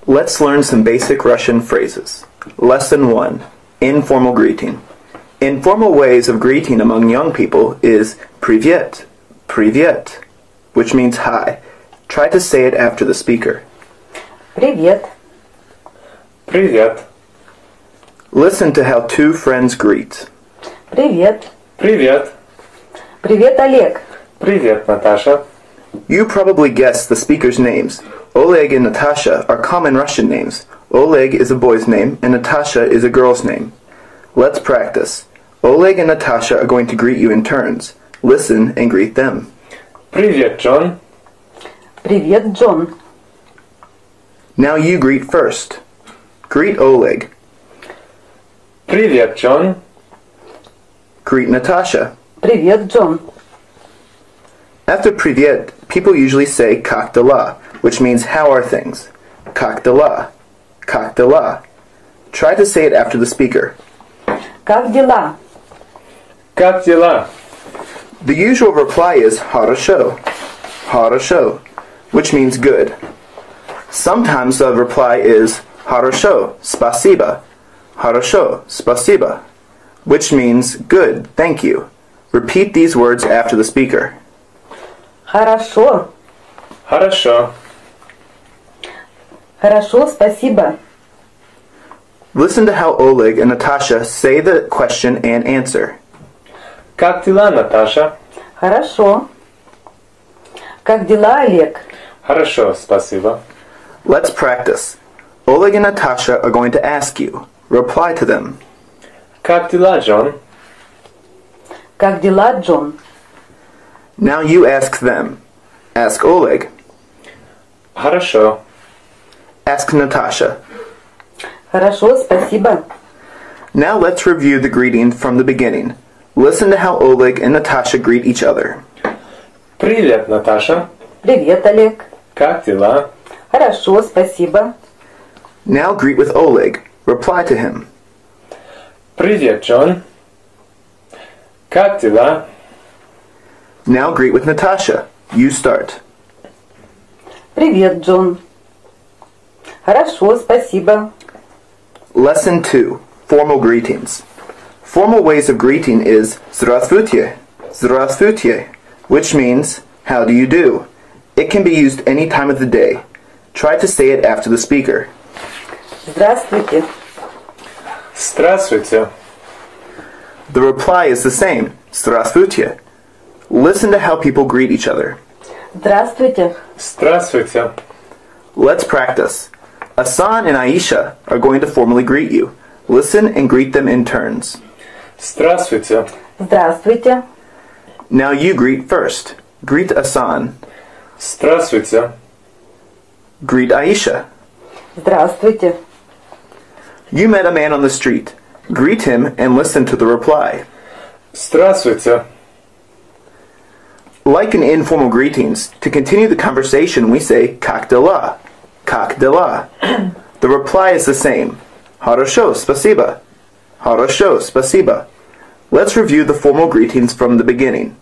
Let's learn some basic Russian phrases. Lesson 1. Informal greeting. Informal ways of greeting among young people is "Привет," "Привет," which means hi. Try to say it after the speaker. Привет. Привет. Listen to how two friends greet. Привет. Привет. Привет, Олег. Привет, Наташа. You probably guessed the speakers' names. Oleg and Natasha are common Russian names. Oleg is a boy's name and Natasha is a girl's name. Let's practice. Oleg and Natasha are going to greet you in turns. Listen and greet them. Привет, Джон. Привет, Джон. Now you greet first. Greet Oleg. Привет, Джон. Greet Natasha. Привет, Джон. After "Привет," people usually say "Как дела," which means "How are things?" Как дела? Как дела? Try to say it after the speaker. Как дела? Как дела? The usual reply is "Хорошо," "Хорошо," which means good. Sometimes the reply is "Хорошо, спасибо," "Хорошо, спасибо," which means good, thank you. Repeat these words after the speaker. Хорошо. Хорошо. Хорошо, спасибо. Listen to how Oleg and Natasha say the question and answer. Как дела, Наташа? Хорошо. Как дела, Олег? Хорошо, спасибо. Let's practice. Oleg and Natasha are going to ask you. Reply to them. Как дела, Джон? Как дела, Джон? Now you ask them. Ask Oleg. Хорошо. Ask Natasha. Хорошо, спасибо. Now let's review the greeting from the beginning. Listen to how Oleg and Natasha greet each other. Привет, Наташа. Привет, Олег. Как дела? Хорошо, спасибо. Now greet with Oleg. Reply to him. Привет, Джон. Как дела? Now greet with Natasha. You start. Привет, Джон. Хорошо, спасибо. Lesson 2. Formal greetings. Formal ways of greeting is "Здравствуйте," "Здравствуйте," which means "How do you do?" It can be used any time of the day. Try to say it after the speaker. Здравствуйте. Здравствуйте. The reply is the same. "Здравствуйте." Listen to how people greet each other. Здравствуйте. Здравствуйте. Let's practice. Asan and Aisha are going to formally greet you. Listen and greet them in turns. Здравствуйте. Здравствуйте. Now you greet first. Greet Asan. Здравствуйте. Greet Aisha. Здравствуйте. You met a man on the street. Greet him and listen to the reply. Здравствуйте. Like in informal greetings, to continue the conversation we say "Как дела?" "Как дела?" The reply is the same. "Хорошо, спасибо." "Хорошо, спасибо." Let's review the formal greetings from the beginning.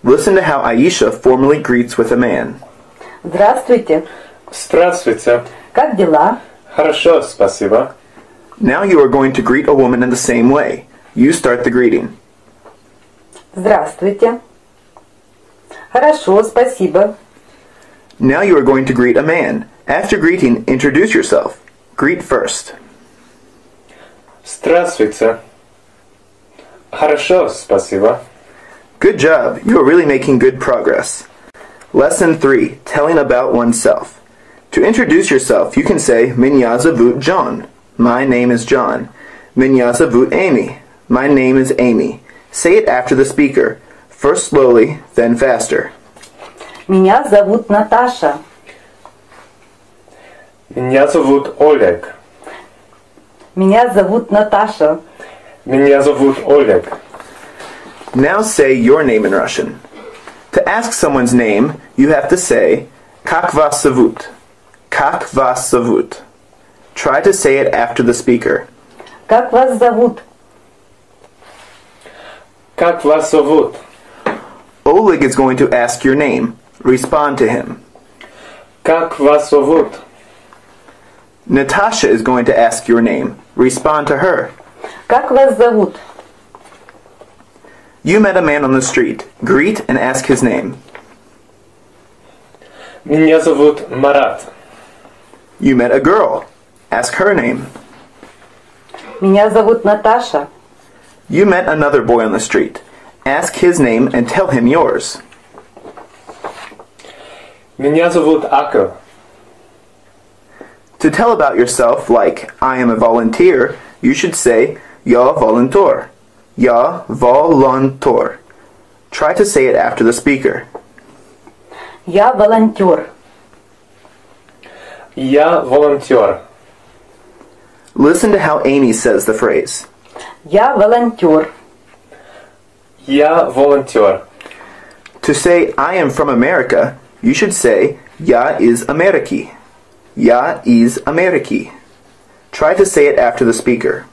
Listen to how Aisha formally greets with a man. Здравствуйте. Здравствуйте. Как дела? Хорошо, спасибо. Now you are going to greet a woman in the same way. You start the greeting. Здравствуйте. Хорошо, спасибо. Now you are going to greet a man. After greeting, introduce yourself. Greet first. Здравствуйте. Хорошо, спасибо. Good job. You are really making good progress. Lesson 3. Telling about oneself. To introduce yourself, you can say "Меня зовут John." My name is John. "Меня зовут Amy." My name is Amy. Say it after the speaker. First slowly, then faster. Меня зовут Наташа. Меня зовут Олег. Меня зовут Наташа. Меня зовут Олег. Now say your name in Russian. To ask someone's name, you have to say "Как вас зовут?" "Как вас зовут?" Try to say it after the speaker. Как вас зовут? Как вас зовут? Oleg is going to ask your name. Respond to him. Как вас зовут? Natasha is going to ask your name. Respond to her. Как вас зовут? You met a man on the street. Greet and ask his name. Меня зовут Марат. You met a girl. Ask her name. Меня зовут Наташа. You met another boy on the street. Ask his name and tell him yours. Меня зовут Акел. To tell about yourself, like, I am a volunteer, you should say, Я волонтер. Я волонтер. Try to say it after the speaker. Я волонтер. Я волонтер. Listen to how Amy says the phrase. Я волонтер. Я волонтер. To say, I am from America, you should say, Я из Америки. Я из Америки. Try to say it after the speaker.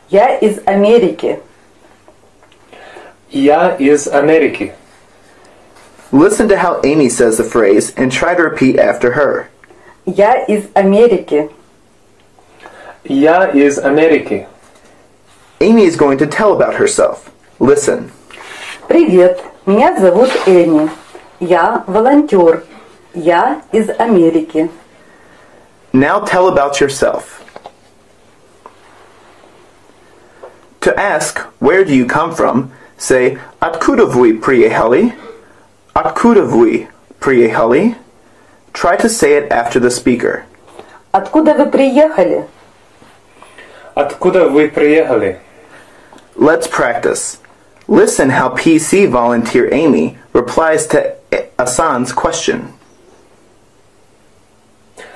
Я из Америки. Я из Америки. Listen to how Amy says the phrase and try to repeat after her. Я из Америки. Я из Америки. Amy is going to tell about herself. Listen. Привет, меня зовут Эми. Я волонтер. Я из Америки. Now tell about yourself. To ask, where do you come from, say, Откуда вы приехали? Откуда вы приехали? Try to say it after the speaker. Откуда вы приехали? Откуда вы приехали? Let's practice. Listen how PC volunteer Amy replies to Asan's question.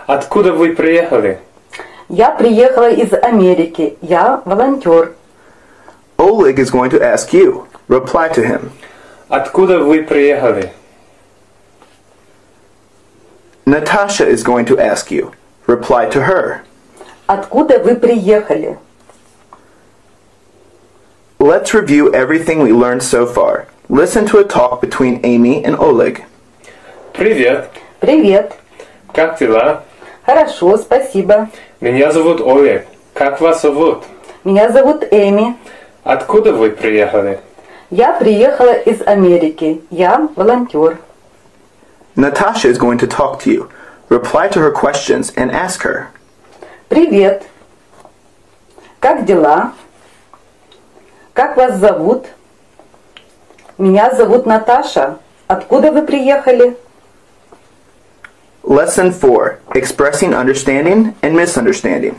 Откуда вы приехали? Я приехала из Америки. Я волонтер. Oleg is going to ask you. Reply to him. Откуда вы приехали? Natasha is going to ask you. Reply to her. Откуда вы приехали? Let's review everything we learned so far. Listen to a talk between Amy and Oleg. Привет. Привет. Как дела? Хорошо, спасибо. Меня зовут Олег. Как вас зовут? Меня зовут Эми. Откуда вы приехали? Я приехала из Америки. Я волонтер. Natasha is going to talk to you. Reply to her questions and ask her. Привет. Как дела? Как вас зовут? Меня зовут Наташа. Откуда вы приехали? Lesson 4. Expressing understanding and misunderstanding.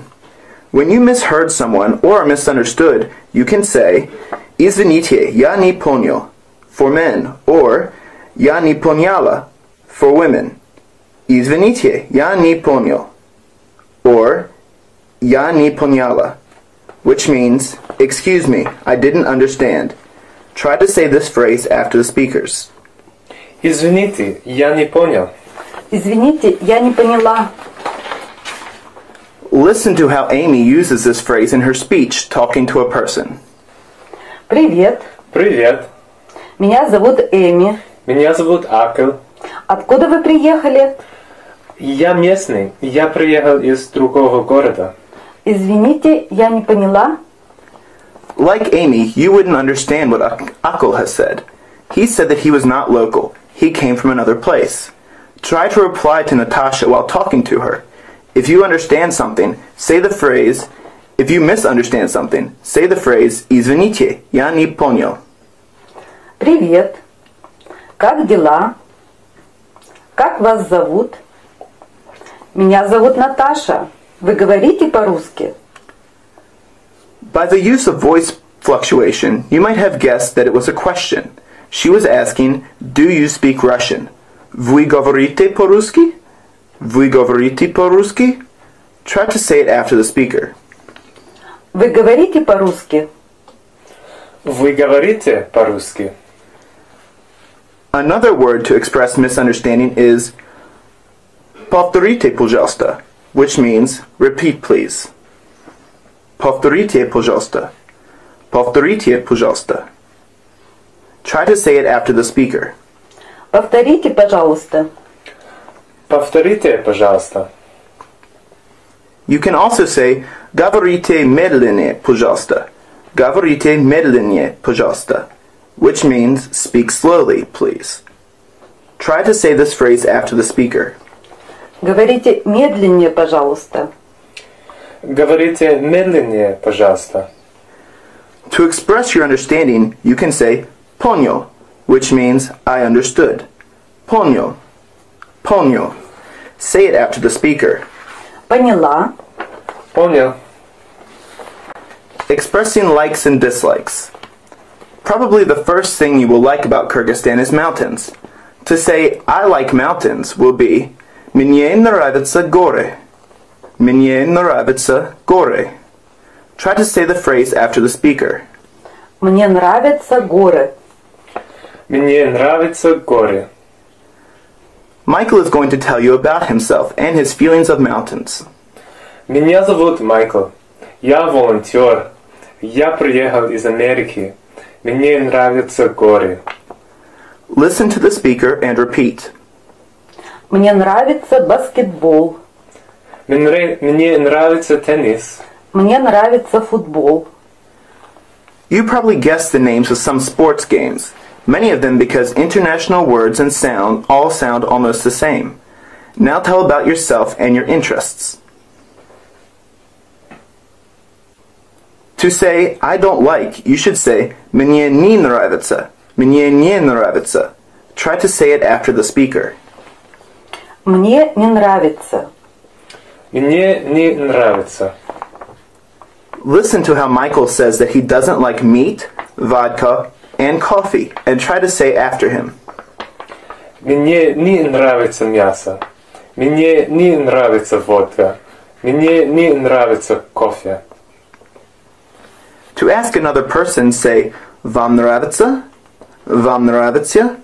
When you misheard someone or are misunderstood, you can say, Извините, я не понял, for men, or Я не поняла, for women. Извините, я не понял, or Я не поняла, which means, excuse me, I didn't understand. Try to say this phrase after the speakers. Извините, я не понял. Извините, я не поняла. Listen to how Amy uses this phrase in her speech talking to a person. Привет. Привет. Меня зовут Эми. Меня зовут Акел. Откуда вы приехали? Я местный. Я приехал из другого города. Извините, я не поняла. Like Amy, you wouldn't understand what Akil has said. He said that he was not local. He came from another place. Try to reply to Natasha while talking to her. If you understand something, say the phrase. If you misunderstand something, say the phrase «Извините, я не понял». Привет. Как дела? Как вас зовут? Меня зовут Наташа. Вы говорите по-русски? By the use of voice fluctuation, you might have guessed that it was a question. She was asking, do you speak Russian? Вы говорите по-русски? Вы говорите по-русски? Try to say it after the speaker. Вы говорите по-русски? Вы говорите по-русски? Another word to express misunderstanding is повторите, пожалуйста, which means repeat please. Повторите, пожалуйста. Повторите, пожалуйста. Try to say it after the speaker. Повторите, пожалуйста. Повторите, пожалуйста. You can also say "Говорите медленнее, пожалуйста." "Говорите медленнее, пожалуйста," which means "speak slowly, please." Try to say this phrase after the speaker. Говорите медленнее, пожалуйста. Говорите медленнее, пожалуйста. To express your understanding, you can say "Понял," which means "I understood." Понял. Понял. Say it after the speaker. Поняла. Понял. Expressing likes and dislikes. Probably the first thing you will like about Kyrgyzstan is mountains. To say "I like mountains" will be "Мне нравятся горы." Мне нравятся горы. Try to say the phrase after the speaker. Мне нравятся горы. Мне нравятся горы. Michael is going to tell you about himself and his feelings of mountains. Меня зовут Майкл. Я волонтер. Я приехал из Америки. Мне нравятся горы. Listen to the speaker and repeat. Мне нравится баскетбол. Мне нравится теннис. Мне нравится футбол. You probably guessed the names of some sports games, many of them because international words and sound all sound almost the same. Now tell about yourself and your interests. To say "I don't like," you should say "Мне не нравится." Мне не нравится. Try to say it after the speaker. Мне не нравится. Мне не нравится. Listen to how Michael says that he doesn't like meat, vodka, and coffee, and try to say after him. Мне не нравится мясо. Мне не нравится водка. Мне не нравится кофе. To ask another person, say "Вам нравится?" "Вам нравится?"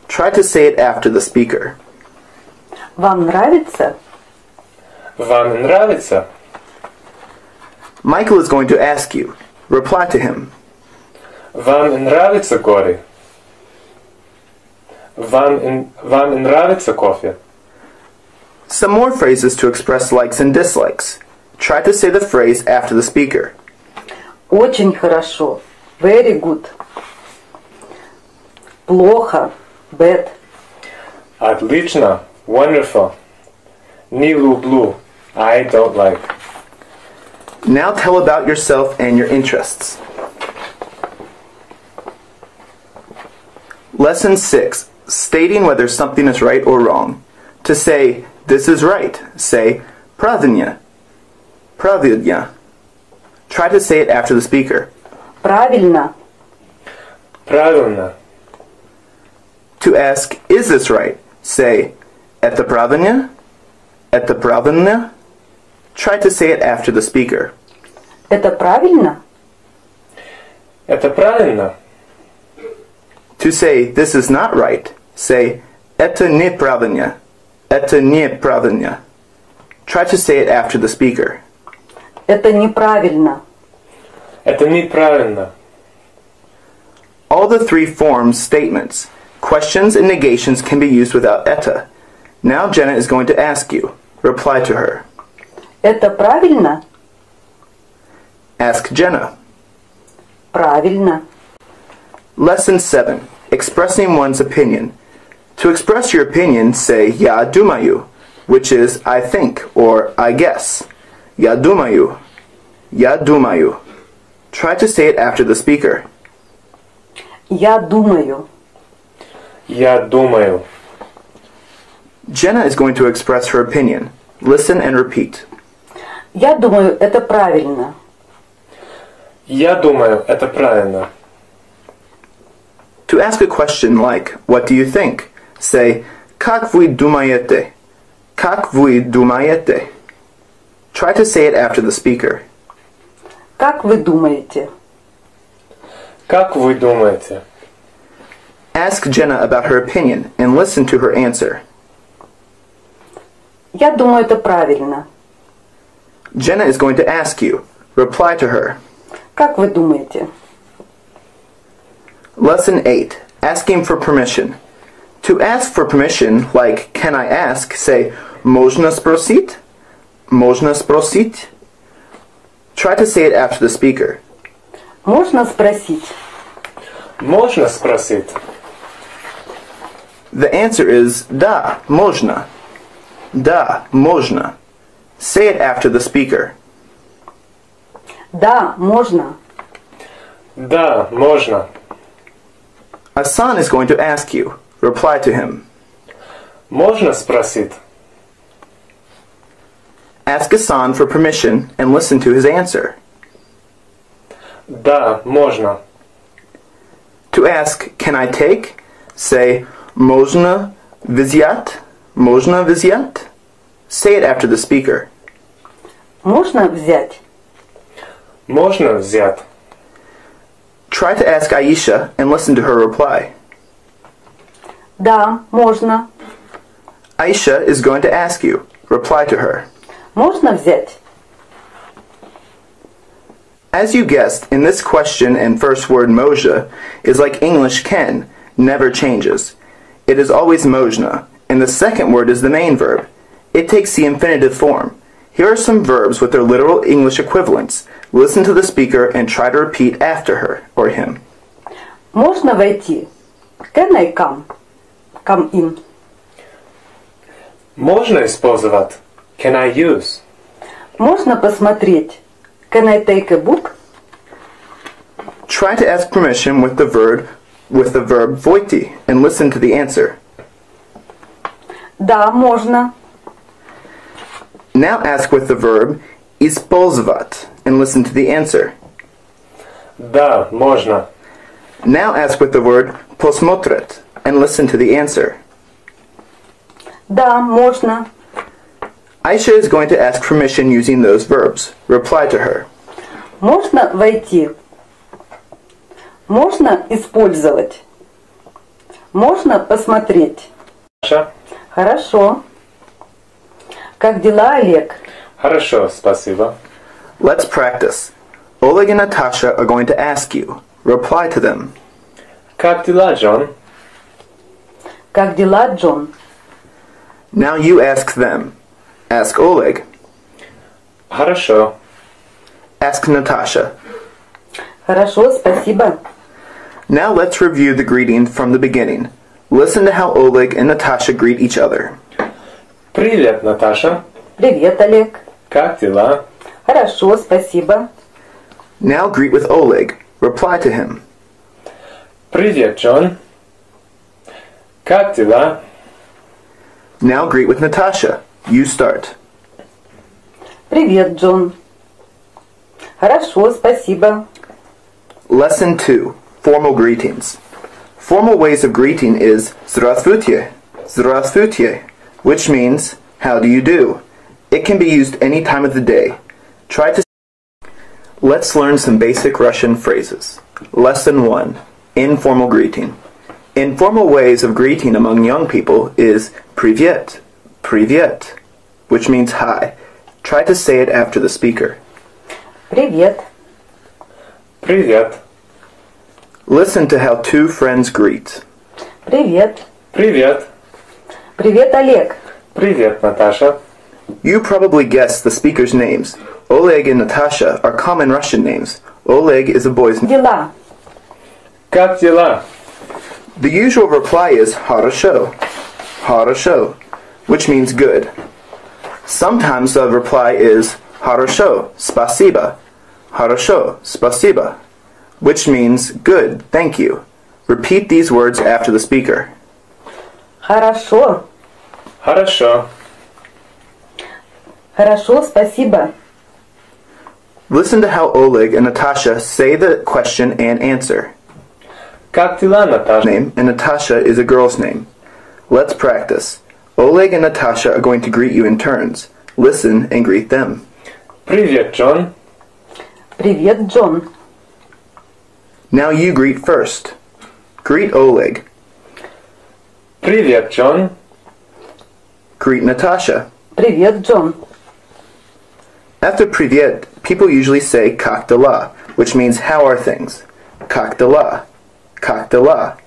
Try to say it after the speaker. Вам нравится? Вам нравится? Michael is going to ask you. Reply to him. Вам нравятся горы? Вам нравится кофе? Some more phrases to express likes and dislikes. Try to say the phrase after the speaker. Очень хорошо. Very good. Плохо. Bad. Отлично. Wonderful. Не люблю. I don't like. Now tell about yourself and your interests. Lesson 6. Stating whether something is right or wrong. To say "this is right," say "Правильно." Правильно. Try to say it after the speaker. Правильно. Правильно. To ask "is this right?" say "Это правильно?" Это правильно. Try to say it after the speaker. Это правильно? Это правильно. To say "this is not right," say "Это неправильно." Это неправильно. Try to say it after the speaker. Это неправильно. Это неправильно. All the three forms statements, questions, and negations can be used without "это." Now Jenna is going to ask you. Reply to her. Это правильно? Ask Jenna. Правильно. Lesson 7. Expressing one's opinion. To express your opinion, say "Я думаю," which is "I think" or "I guess." Я думаю. Я думаю. Try to say it after the speaker. Я думаю. Я думаю. Jenna is going to express her opinion. Listen and repeat. Я думаю, это правильно. Я думаю, это правильно. To ask a question like, "What do you think?" say, "Как вы думаете?" Как вы думаете? Try to say it after the speaker. Как вы думаете? Как вы думаете? Ask Jenna about her opinion and listen to her answer. Я думаю, это правильно. Jenna is going to ask you. Reply to her. Как вы думаете? Lesson 8. Asking for permission. To ask for permission, like "Can I ask?" say "Можно спросить?" Можно спросить? Try to say it after the speaker. Можно спросить? Можно спросить? The answer is да, можно. Да, можно. Say it after the speaker. Да, можно. Да, можно. A son is going to ask you. Reply to him. Можно спросить? Ask a son for permission and listen to his answer. Да, можно. To ask, can I take? Say, можно взять? Можно взять? Say it after the speaker. Можно взять? Можно взять? Try to ask Aisha and listen to her reply. Да, можно. Aisha is going to ask you. Reply to her. Можно взять? As you guessed, in this question and first word moja is like English can, never changes. It is always mojna, and the second word is the main verb. It takes the infinitive form. Here are some verbs with their literal English equivalents. Listen to the speaker and try to repeat after her or him. Можно войти? Can I come? Come in. Можно использовать? Can I use? Можно посмотреть? Can I take a book? Try to ask permission with the verb войти and listen to the answer. Да, можно. Now ask with the verb использовать and listen to the answer. Да, можно. Now ask with the word посмотреть and listen to the answer. Да, можно. Aisha is going to ask permission using those verbs. Reply to her. Можно войти? Можно использовать? Можно посмотреть? Хорошо? Хорошо. Как дела, Олег? Хорошо, спасибо. Let's practice. Oleg and Natasha are going to ask you. Reply to them. Как дела, Джон? Как дела, Джон? Now you ask them. Ask Oleg. Хорошо. Ask Natasha. Хорошо, спасибо. Now let's review the greeting from the beginning. Listen to how Oleg and Natasha greet each other. Привет, Наташа. Привет, Олег. Как дела? Хорошо, спасибо. Now greet with Oleg. Reply to him. Привет, Джон. Как дела? Now greet with Natasha. You start. Привет, Джон. Хорошо, спасибо. Lesson 2. Formal greetings. Formal ways of greeting is Здравствуйте, Здравствуйте, which means, how do you do? It can be used any time of the day. Try to... Let's learn some basic Russian phrases. Lesson 1. Informal greeting. Informal ways of greeting among young people is Привет, Привет, which means hi. Try to say it after the speaker. Привет. Привет. Listen to how two friends greet. Привет. Привет. Привет, Олег. Привет, Наташа. You probably guessed the speakers' names. Oleg and Natasha are common Russian names. Oleg is a boy's name. Дела. Как дела? The usual reply is хорошо, хорошо, which means good. Sometimes the reply is хорошо, спасибо, хорошо, спасибо, which means good, thank you. Repeat these words after the speaker. Хорошо. Хорошо. Хорошо, спасибо. Listen to how Oleg and Natasha say the question and answer. Как дела, Наташа? Name and Natasha is a girl's name. Let's practice. Oleg and Natasha are going to greet you in turns. Listen and greet them. Привет, Джон. Привет, Джон. Now you greet first. Greet Oleg. Привет, Джон. Greet Natasha. Привет, Джон. After привет, people usually say как дела, which means how are things. Как дела. Как дела.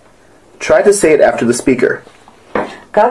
Try to say it after the speaker. Как